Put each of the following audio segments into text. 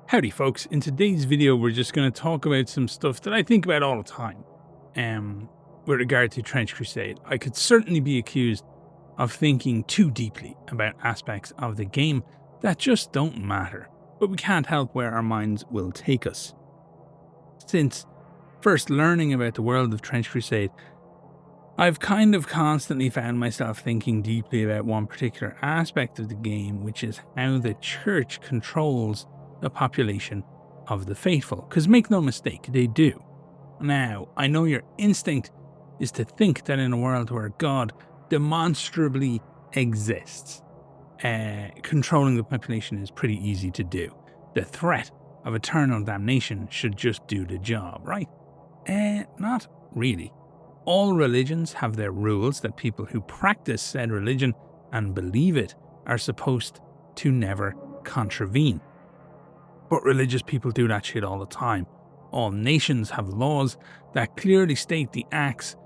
Howdy folks, in today's video we're just going to talk about some stuff that I think about all the time with regard to Trench Crusade. I could certainly be accused of thinking too deeply about aspects of the game that just don't matter, but we can't help where our minds will take us. Since first learning about the world of Trench Crusade, I've kind of constantly found myself thinking deeply about one particular aspect of the game, which is how the church controls the population of the faithful. Because make no mistake, they do. Now, I know your instinct is to think that in a world where God demonstrably exists, controlling the population is pretty easy to do. The threat of eternal damnation should just do the job, right? Not really. All religions have their rules that people who practice said religion and believe it are supposed to never contravene. But religious people do that shit all the time. All nations have laws that clearly state the acts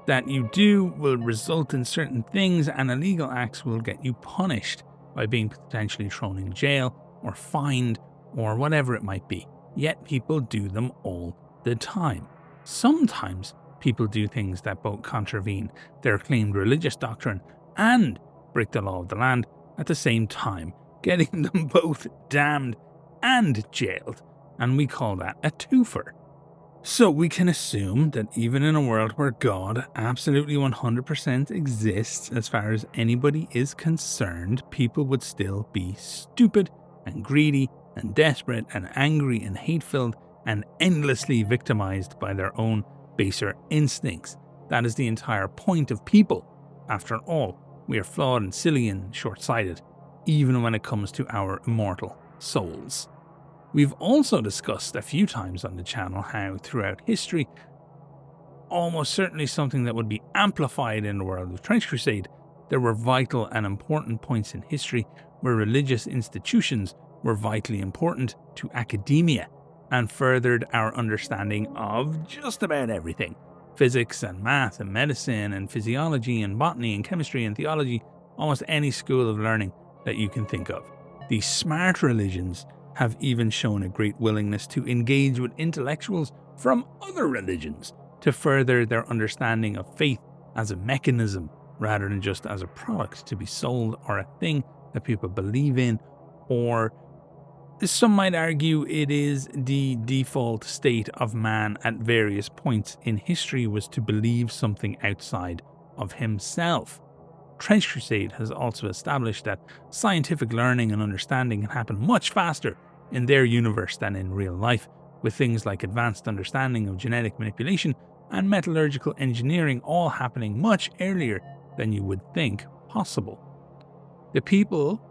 that you do will result in certain things, and illegal acts will get you punished by being potentially thrown in jail or fined or whatever it might be. Yet people do them all the time. Sometimes people do things that both contravene their claimed religious doctrine and break the law of the land at the same time, getting them both damned and jailed, and we call that a twofer. So we can assume that even in a world where God absolutely 100% exists as far as anybody is concerned, people would still be stupid and greedy and desperate and angry and hate-filled and endlessly victimized by their own baser instincts. That is the entire point of people. After all, we are flawed and silly and short-sighted, even when it comes to our immortal souls. We've also discussed a few times on the channel how throughout history, almost certainly something that would be amplified in the world of Trench Crusade, there were vital and important points in history where religious institutions were vitally important to academia and furthered our understanding of just about everything. Physics and math and medicine and physiology and botany and chemistry and theology, almost any school of learning that you can think of. These smart religions have even shown a great willingness to engage with intellectuals from other religions to further their understanding of faith as a mechanism rather than just as a product to be sold or a thing that people believe in, or some might argue it is the default state of man at various points in history was to believe something outside of himself. Trench Crusade has also established that scientific learning and understanding can happen much faster in their universe than in real life, with things like advanced understanding of genetic manipulation and metallurgical engineering all happening much earlier than you would think possible. The people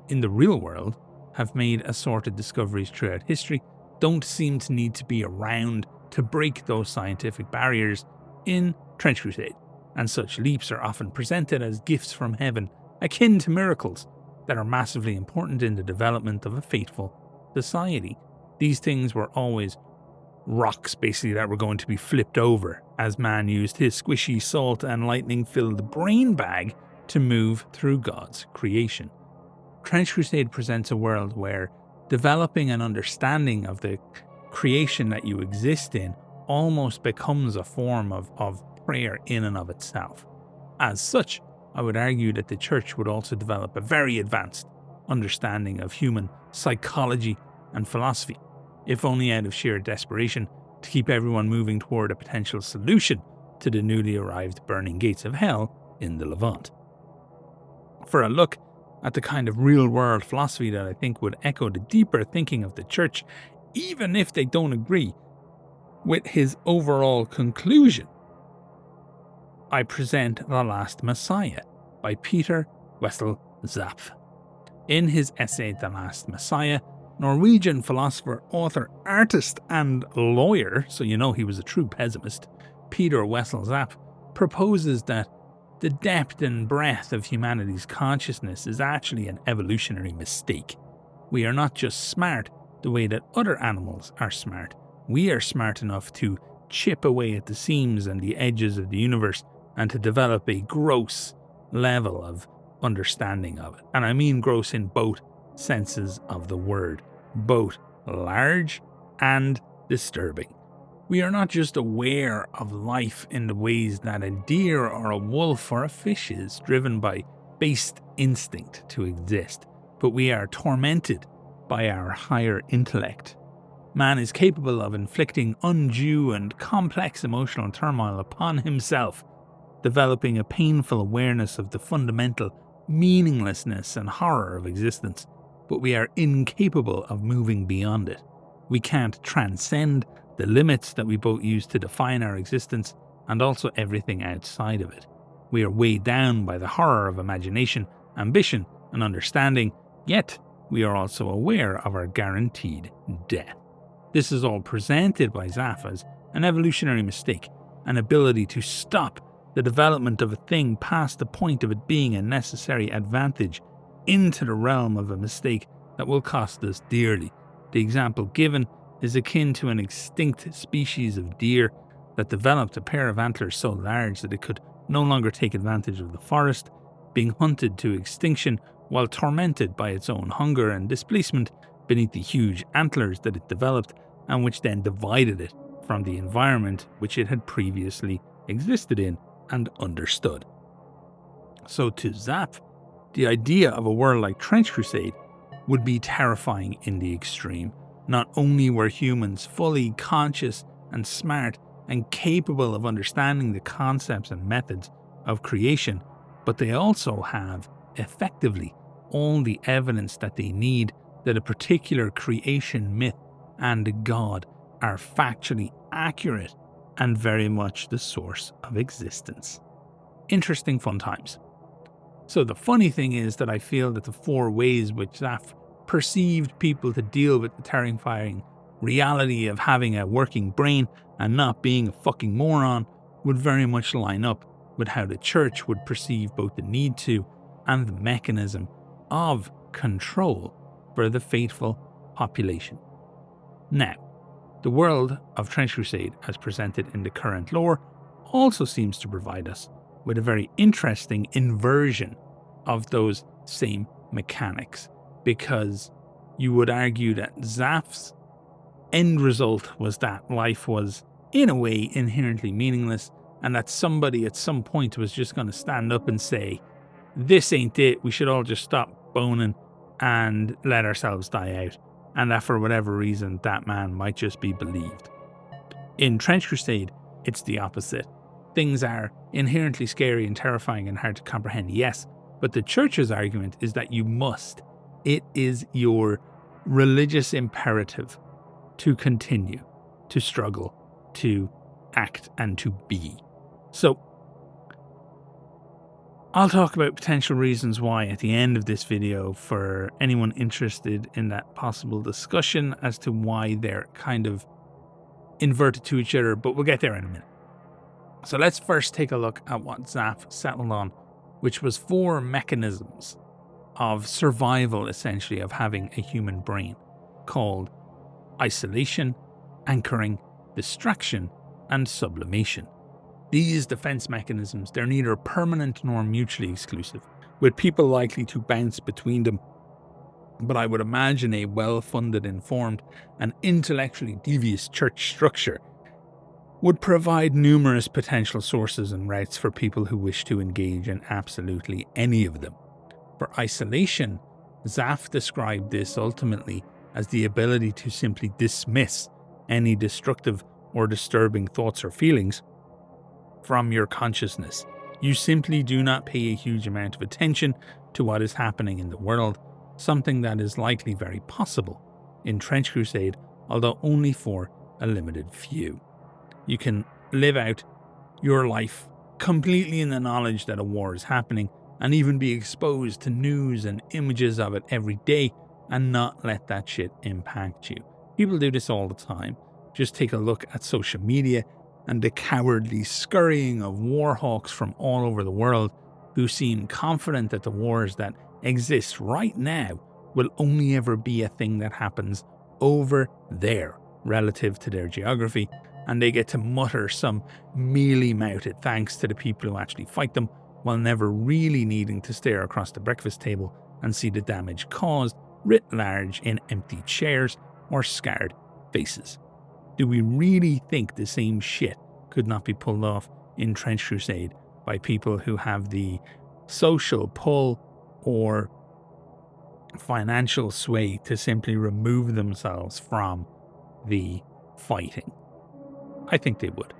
in the real world have made assorted discoveries throughout history, don't seem to need to be around to break those scientific barriers in Trench Crusade, and such leaps are often presented as gifts from heaven, akin to miracles that are massively important in the development of a faithful society. These things were always rocks, basically, that were going to be flipped over as man used his squishy salt and lightning-filled brain bag to move through God's creation. Trench Crusade presents a world where developing an understanding of the creation that you exist in almost becomes a form of prayer in and of itself. As such, I would argue that the church would also develop a very advanced understanding of human psychology and philosophy, if only out of sheer desperation to keep everyone moving toward a potential solution to the newly arrived burning gates of hell in the Levant. For a look at the kind of real-world philosophy that I think would echo the deeper thinking of the church, even if they don't agree with his overall conclusion, I present The Last Messiah by Peter Wessel Zapf. In his essay The Last Messiah, Norwegian philosopher, author, artist and lawyer, so you know he was a true pessimist, Peter Wessel Zapf proposes that the depth and breadth of humanity's consciousness is actually an evolutionary mistake. We are not just smart the way that other animals are smart. We are smart enough to chip away at the seams and the edges of the universe and to develop a gross level of understanding of it. And I mean gross in both senses of the word, both large and disturbing. We are not just aware of life in the ways that a deer or a wolf or a fish is, driven by base instinct to exist, but we are tormented by our higher intellect. Man is capable of inflicting undue and complex emotional turmoil upon himself, developing a painful awareness of the fundamental meaninglessness and horror of existence, but we are incapable of moving beyond it. We can't transcend the limits that we both use to define our existence and also everything outside of it. We are weighed down by the horror of imagination, ambition, and understanding, yet we are also aware of our guaranteed death. This is all presented by Zaf as an evolutionary mistake, an ability to stop the development of a thing past the point of it being a necessary advantage into the realm of a mistake that will cost us dearly. The example given is akin to an extinct species of deer that developed a pair of antlers so large that it could no longer take advantage of the forest, being hunted to extinction while tormented by its own hunger and displacement beneath the huge antlers that it developed, and which then divided it from the environment which it had previously existed in and understood. So to Zap, the idea of a world like Trench Crusade would be terrifying in the extreme. Not only were humans fully conscious and smart and capable of understanding the concepts and methods of creation, but they also have, effectively, all the evidence that they need that a particular creation myth and God are factually accurate and very much the source of existence. Interesting fun times. So the funny thing is that I feel that the 4 ways which Zaf perceived people to deal with the terrifying reality of having a working brain and not being a fucking moron would very much line up with how the church would perceive both the need to and the mechanism of control for the faithful population. Now, the world of Trench Crusade as presented in the current lore also seems to provide us with a very interesting inversion of those same mechanics, because you would argue that Zaf's end result was that life was, in a way, inherently meaningless, and that somebody at some point was just going to stand up and say, this ain't it, we should all just stop boning and let ourselves die out, and that for whatever reason that man might just be believed. In Trench Crusade, it's the opposite. Things are inherently scary and terrifying and hard to comprehend, yes, but the church's argument is that you must. It is your religious imperative to continue, to struggle, to act, and to be. So, I'll talk about potential reasons why at the end of this video for anyone interested in that possible discussion as to why they're kind of inverted to each other, but we'll get there in a minute. So let's first take a look at what Zaf settled on, which was 4 mechanisms of survival, essentially, of having a human brain, called isolation, anchoring, distraction, and sublimation. These defense mechanisms, they're neither permanent nor mutually exclusive, with people likely to bounce between them. But I would imagine a well-funded, informed, and intellectually devious church structure would provide numerous potential sources and routes for people who wish to engage in absolutely any of them. For isolation, Zaf described this ultimately as the ability to simply dismiss any destructive or disturbing thoughts or feelings from your consciousness. You simply do not pay a huge amount of attention to what is happening in the world, something that is likely very possible in Trench Crusade, although only for a limited few. You can live out your life completely in the knowledge that a war is happening and even be exposed to news and images of it every day and not let that shit impact you. People do this all the time. Just take a look at social media and the cowardly scurrying of war hawks from all over the world who seem confident that the wars that exist right now will only ever be a thing that happens over there relative to their geography, and they get to mutter some mealy-mouthed thanks to the people who actually fight them, while never really needing to stare across the breakfast table and see the damage caused, writ large, in empty chairs, or scarred faces. Do we really think the same shit could not be pulled off in Trench Crusade by people who have the social pull or financial sway to simply remove themselves from the fighting? I think they would.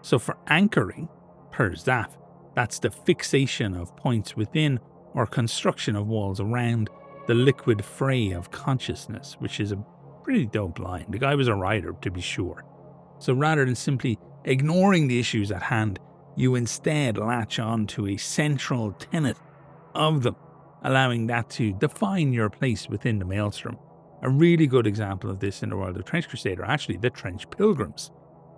So for anchoring, per Zap, that's the fixation of points within or construction of walls around the liquid fray of consciousness, which is a pretty dope line. The guy was a writer, to be sure. So rather than simply ignoring the issues at hand, you instead latch on to a central tenet of them, allowing that to define your place within the maelstrom. A really good example of this in the world of Trench Crusade are actually the Trench Pilgrims.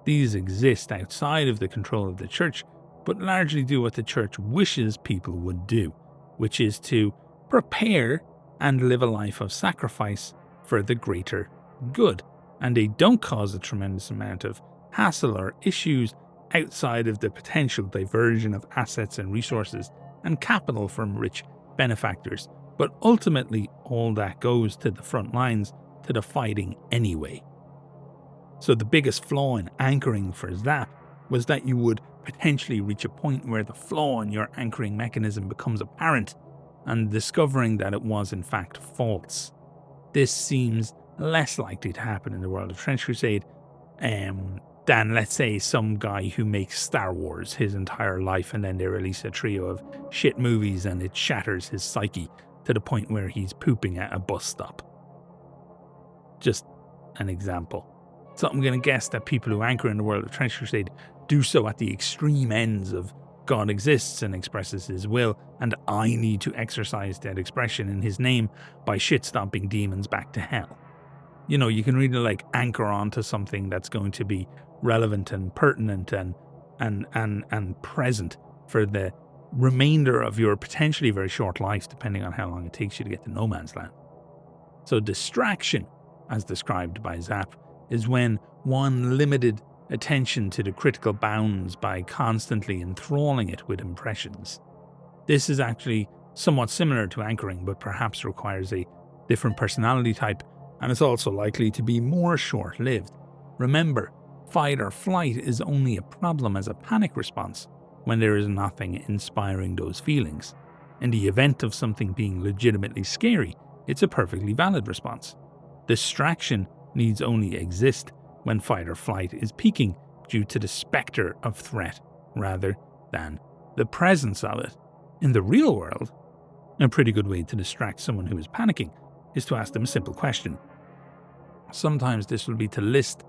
These exist outside of the control of the church, but largely do what the church wishes people would do, which is to prepare and live a life of sacrifice for the greater good. And they don't cause a tremendous amount of hassle or issues outside of the potential diversion of assets and resources and capital from rich benefactors. But ultimately, all that goes to the front lines, to the fighting anyway. So the biggest flaw in anchoring for Zap was that you would potentially reach a point where the flaw in your anchoring mechanism becomes apparent, and discovering that it was in fact false. This seems less likely to happen in the world of Trench Crusade than, let's say, some guy who makes Star Wars his entire life and then they release a trio of shit movies and it shatters his psyche to the point where he's pooping at a bus stop. Just an example. So I'm going to guess that people who anchor in the world of Trench Crusade do so at the extreme ends of God exists and expresses his will, and I need to exercise that expression in his name by shit-stomping demons back to hell. You know, you can really anchor onto something that's going to be relevant and pertinent and present for the remainder of your potentially very short life, depending on how long it takes you to get to no man's land. So distraction, as described by Zap, is when one limited attention to the critical bounds by constantly enthralling it with impressions. This is actually somewhat similar to anchoring, but perhaps requires a different personality type, and it's also likely to be more short-lived. Remember, fight or flight is only a problem as a panic response when there is nothing inspiring those feelings. In the event of something being legitimately scary, it's a perfectly valid response. Distraction needs only exist when fight or flight is peaking due to the specter of threat rather than the presence of it. In the real world, a pretty good way to distract someone who is panicking is to ask them a simple question. Sometimes this will be to list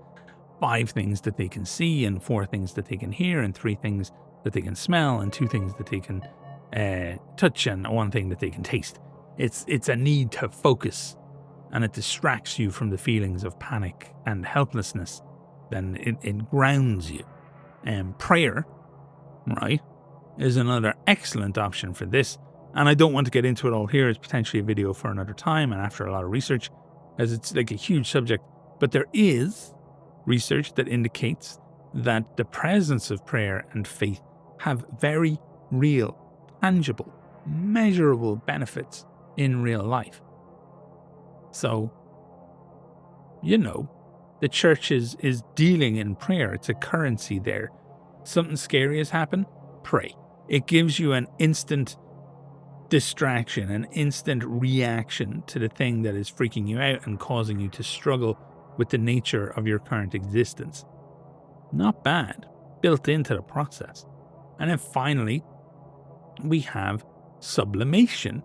5 things that they can see and 4 things that they can hear and 3 things that they can smell and 2 things that they can touch and 1 thing that they can taste. It's a need to focus, and it distracts you from the feelings of panic and helplessness. Then it grounds you. Prayer, right, is another excellent option for this. And I don't want to get into it all here. It's potentially a video for another time and after a lot of research, as it's a huge subject. But there is research that indicates that the presence of prayer and faith have very real, tangible, measurable benefits in real life. So, the church is dealing in prayer. It's a currency there. Something scary has happened, pray. It gives you an instant distraction, an instant reaction to the thing that is freaking you out and causing you to struggle with the nature of your current existence. Not bad, built into the process. And then finally, we have sublimation,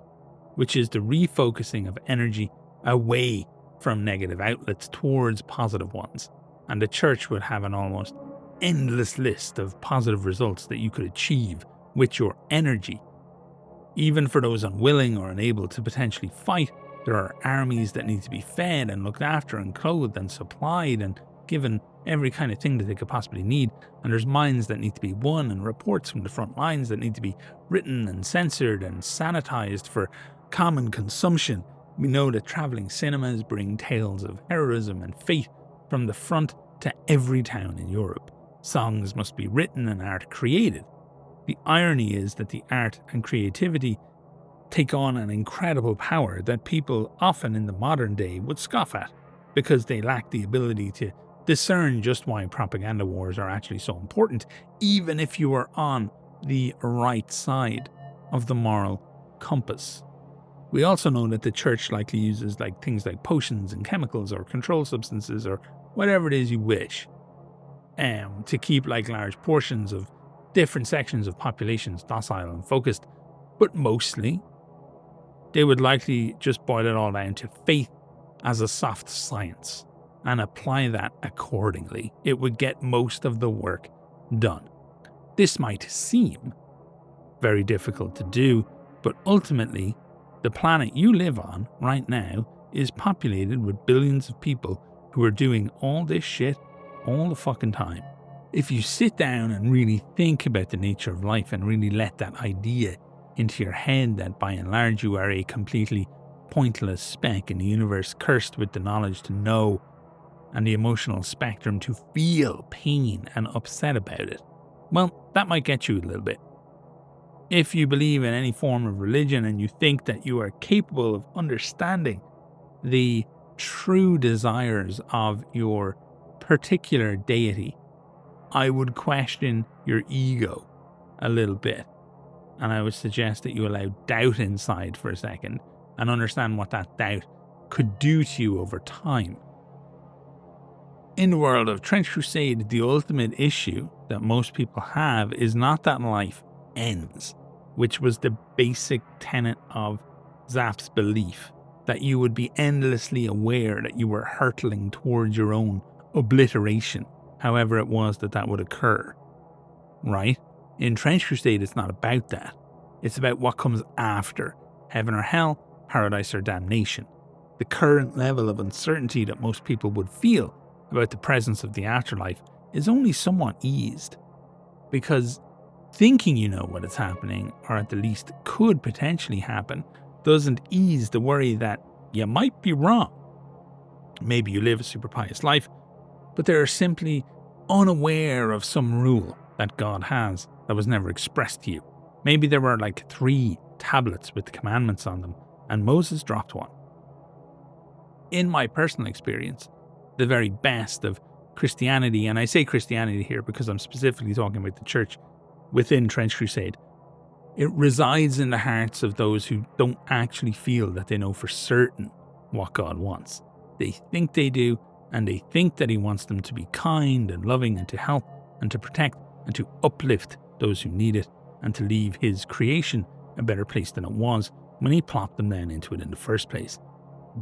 which is the refocusing of energy away from negative outlets towards positive ones. And the church would have an almost endless list of positive results that you could achieve with your energy. Even for those unwilling or unable to potentially fight, there are armies that need to be fed and looked after and clothed and supplied and given every kind of thing that they could possibly need. And there's mines that need to be won and reports from the front lines that need to be written and censored and sanitized for common consumption. We know that traveling cinemas bring tales of heroism and fate from the front to every town in Europe. Songs must be written and art created. The irony is that the art and creativity take on an incredible power that people often in the modern day would scoff at. because they lack the ability to discern just why propaganda wars are actually so important, even if you are on the right side of the moral compass. We also know that the church likely uses things like potions and chemicals or controlled substances or whatever it is you wish to keep large portions of different sections of populations docile and focused. But mostly, they would likely just boil it all down to faith as a soft science and apply that accordingly. It would get most of the work done. This might seem very difficult to do, but ultimately, the planet you live on right now is populated with billions of people who are doing all this shit all the fucking time. If you sit down and really think about the nature of life and really let that idea into your head that by and large you are a completely pointless speck in the universe cursed with the knowledge to know and the emotional spectrum to feel pain and upset about it, well, that might get you a little bit. If you believe in any form of religion and you think that you are capable of understanding the true desires of your particular deity, I would question your ego a little bit. And I would suggest that you allow doubt inside for a second and understand what that doubt could do to you over time. In the world of Trench Crusade, the ultimate issue that most people have is not that life ends, which was the basic tenet of Zap's belief, that you would be endlessly aware that you were hurtling towards your own obliteration, however it was that would occur. Right? In Trench Crusade, it's not about that. It's about what comes after heaven or hell, paradise or damnation. The current level of uncertainty that most people would feel about the presence of the afterlife is only somewhat eased, because thinking you know what is happening, or at the least could potentially happen, doesn't ease the worry that you might be wrong. Maybe you live a super pious life, but they are simply unaware of some rule that God has that was never expressed to you. Maybe there were 3 tablets with the commandments on them, and Moses dropped one. In my personal experience, the very best of Christianity, and I say Christianity here because I'm specifically talking about the church within Trench Crusade, it resides in the hearts of those who don't actually feel that they know for certain what God wants. They think they do, and they think that he wants them to be kind and loving and to help and to protect and to uplift those who need it and to leave his creation a better place than it was when he plopped them down into it in the first place.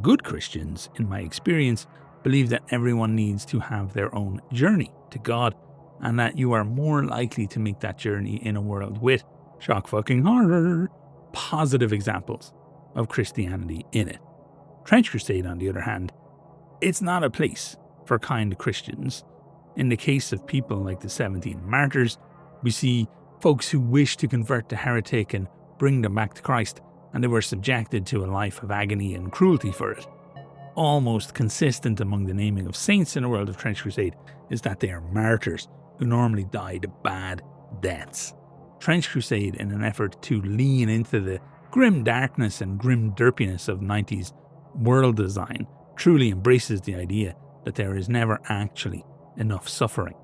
Good Christians, in my experience, believe that everyone needs to have their own journey to God, and that you are more likely to make that journey in a world with, shock fucking horror, positive examples of Christianity in it. Trench Crusade, on the other hand, it's not a place for kind Christians. In the case of people like the 17 martyrs, we see folks who wish to convert the heretic and bring them back to Christ, and they were subjected to a life of agony and cruelty for it. Almost consistent among the naming of saints in the world of Trench Crusade is that they are martyrs who normally died bad deaths. Trench Crusade, in an effort to lean into the grim darkness and grim derpiness of 90s world design, truly embraces the idea that there is never actually enough suffering.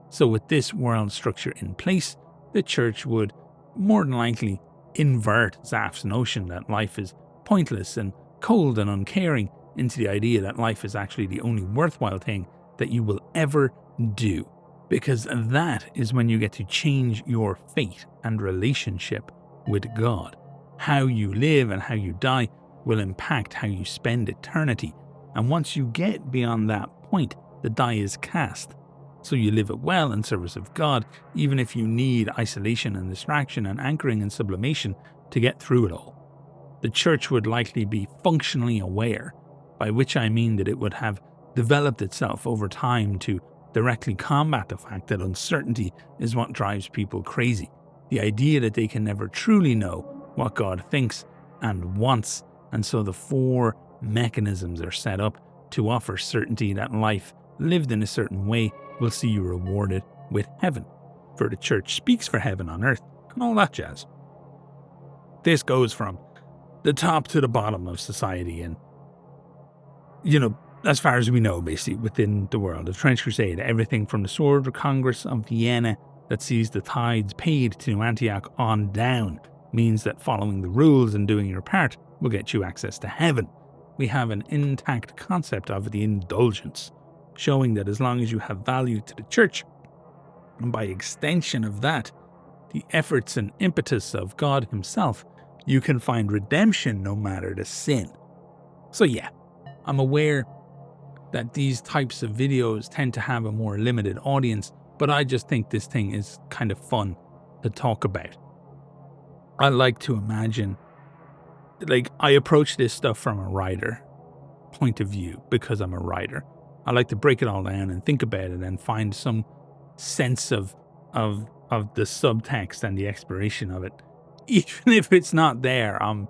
So with this world structure in place, the church would more than likely invert Zap's notion that life is pointless and cold and uncaring into the idea that life is actually the only worthwhile thing that you will ever do. Because that is when you get to change your fate and relationship with God. How you live and how you die will impact how you spend eternity. And once you get beyond that point, the die is cast. So you live it well in service of God, even if you need isolation and distraction and anchoring and sublimation to get through it all. The church would likely be functionally aware, by which I mean that it would have developed itself over time to directly combat the fact that uncertainty is what drives people crazy. The idea that they can never truly know what God thinks and wants, and so the 4 mechanisms are set up to offer certainty that life lived in a certain way will see you rewarded with heaven. For the church speaks for heaven on earth and all that jazz. This goes from the top to the bottom of society, and as far as we know, basically, within the world of Trench Crusade. Everything from the Sword Congress of Vienna that sees the tithes paid to New Antioch on down means that following the rules and doing your part will get you access to heaven. We have an intact concept of the indulgence, showing that as long as you have value to the church, and by extension of that, the efforts and impetus of God himself, you can find redemption no matter the sin. So yeah, I'm aware that these types of videos tend to have a more limited audience, but I just think this thing is kind of fun to talk about. I like to imagine, like, I approach this stuff from a writer point of view because I'm a writer. I like to break it all down and think about it and find some sense of the subtext and the exploration of it. Even if it's not there, I'm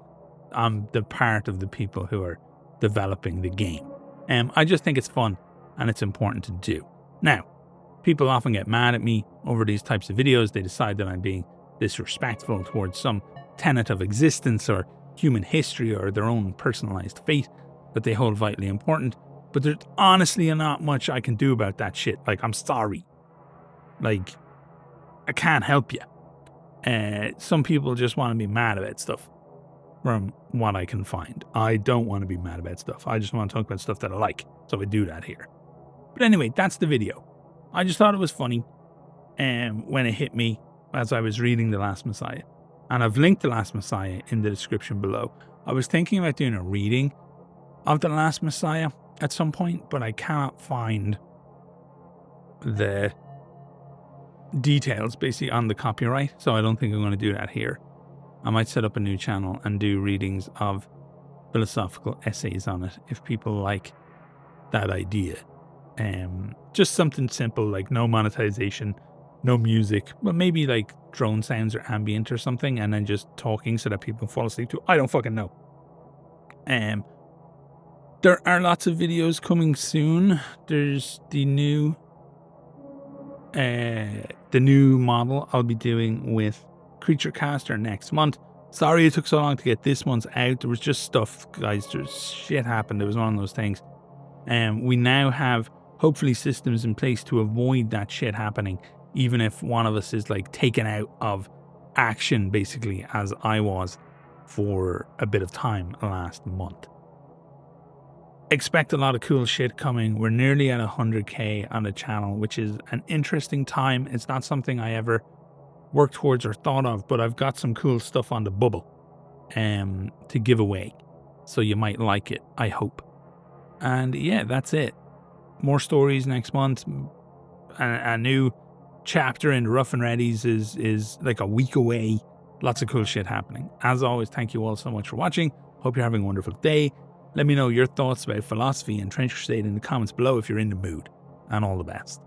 the part of the people who are developing the game. I just think it's fun and it's important to do. Now, people often get mad at me over these types of videos. They decide that I'm being disrespectful towards some tenet of existence or human history or their own personalized fate that they hold vitally important. But there's honestly not much I can do about that shit. Like, I'm sorry. Like, I can't help you. Some people just want to be mad about stuff. From what I can find, I don't want to be mad about stuff. I just want to talk about stuff that I like. So I do that here. But anyway, that's the video. I just thought it was funny when it hit me as I was reading The Last Messiah. And I've linked The Last Messiah in the description below. I was thinking about doing a reading of The Last Messiah at some point, but I cannot find the details basically on the copyright. So I don't think I'm going to do that here. I might set up a new channel and do readings of philosophical essays on it if people like that idea. Just something simple, like no monetization, no music, but maybe like drone sounds or ambient or something, and then just talking so that people fall asleep to. I don't fucking know. There are lots of videos coming soon. There's the new model I'll be doing with Creature Caster next month. Sorry it took so long to get this month's out. There was just stuff, guys. There's shit happened. It was one of those things. We now have hopefully systems in place to avoid that shit happening, even if one of us is like taken out of action, basically, as I was for a bit of time last month. Expect a lot of cool shit coming. We're nearly at 100k on the channel, which is an interesting time. It's not something I ever worked towards or thought of, but I've got some cool stuff on the bubble to give away. So you might like it, I hope. And yeah, that's it. More stories next month. A new chapter in Rough and Ready's is like a week away. Lots of cool shit happening. As always, thank you all so much for watching. Hope you're having a wonderful day. Let me know your thoughts about philosophy and Trench Crusade in the comments below if you're in the mood. And all the best.